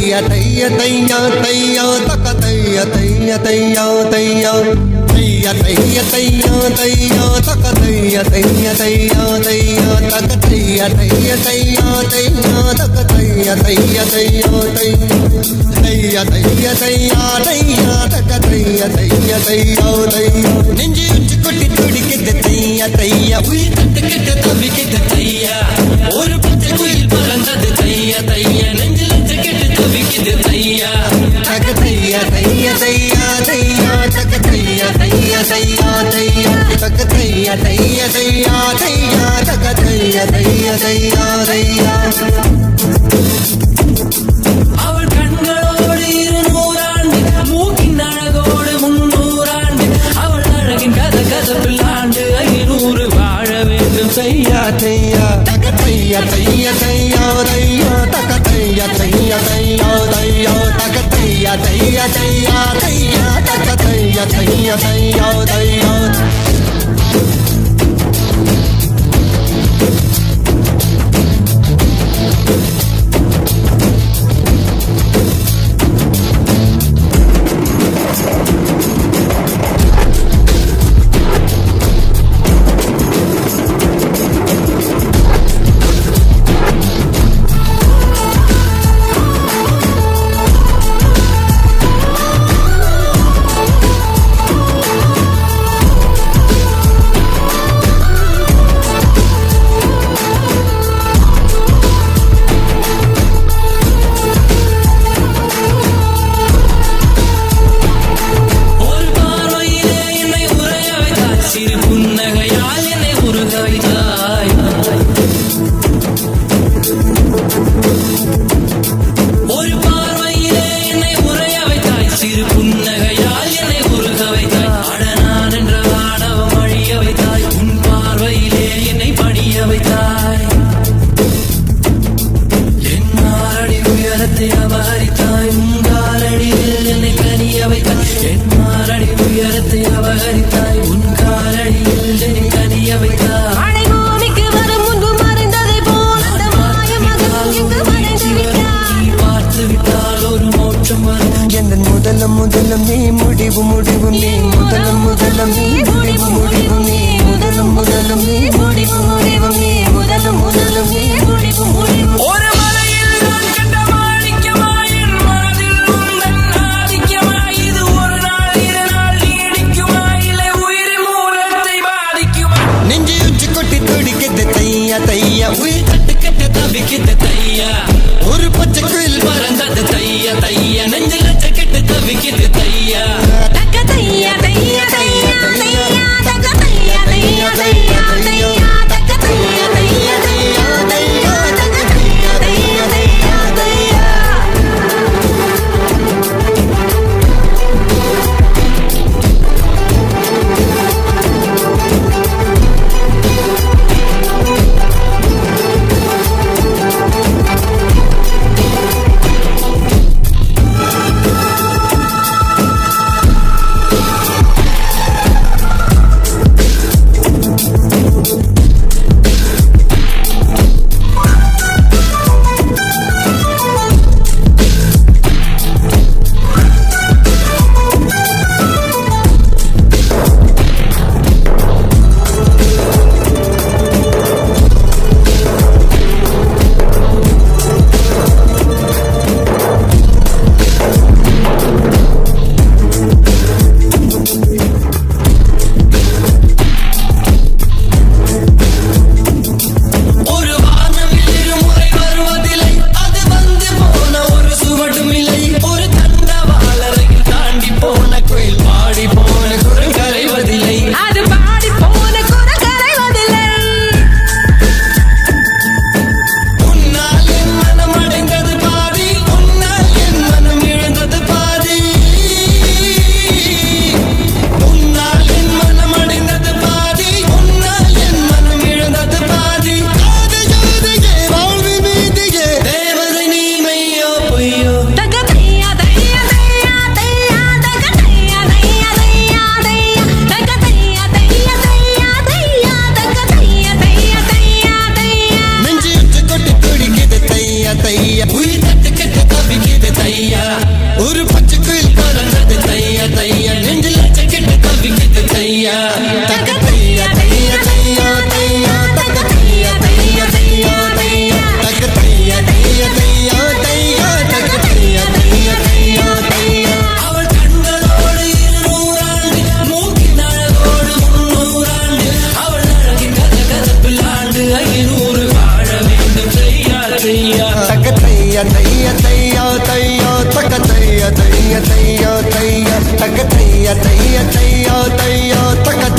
தையா தையா தையா தையா தக்க தையா தையா தையா தையா தையா தையா தையா தையா தக்க தையா தையா தையா தையா தக்க தையா தையா தையா தையா தக்க தையா தையா தையா தையா தையா தையா தையா தக்க தையா தையா தையா தையா நெஞ்சு உச்சி கொட்டி துடிக்குது தையா தையா உயிர் தட்டு கெட்ட தவிக்குது தையா ஒரு பச்சை குயில் பறந்தது தையா தையா நெஞ்சில் கெட்டு தவிக்குது தையா தக்க தையா தையா தையா தையா தக்க தையா தையா தையா தையா தக்க தையா தையா தையா தையா தக்க தையா தையா தையா தையா அவள் கண்களோடு 200 ஆண்டு மூக்கின் அழகோடு 300 ஆண்டு அவள் அழகின் கதப்பில் ஆண்டு 500 வாழ வேண்டும் தையா தையா தக்க தையா தையா தையா தையா தக்க தையா தையா தையா தையா தக்க தையா தையா தையா தையா தக்க தையா தையா தையா தையா முதலம் நீ முடிவு முடிவு நீ முதலம் முதலம் நீ முடிவு முடிவு நீ முதலம் முதலம் நீ முடிவு முடிவு நீ முதலம் முதலம் நீ முடிவு முடிவு ஒரு மலையில் நான் கண்ட மாணிக்கமாய் என் மனதில் உந்தன் ஆதிக்கமாய் இது ஒரு நாள் 2 நாள் நீடிக்குமா இல்லை உயிரின் மூலத்தை பாதிக்குமா நெஞ்சு உச்சி கொட்டி துடிக்குது தையா தையா உயிர் தட்டு கெட்ட தவிக்குது தையா ஒரு பச்சை குயில் பறந்தது தையா தையா நெஞ்சில் கெட்டு தவிக்குது தையா தக்க தையா தையா தையா தையா தக்க தையா தையா தையா தையா தக்க தையா தையா தையா தையா தக்க தையா தையா தையா தையா தையா தக்க தையா தையா தையா தையா தக்க தையா தையா தையா தையா தக்க தையா தையா தையா தையா தக்க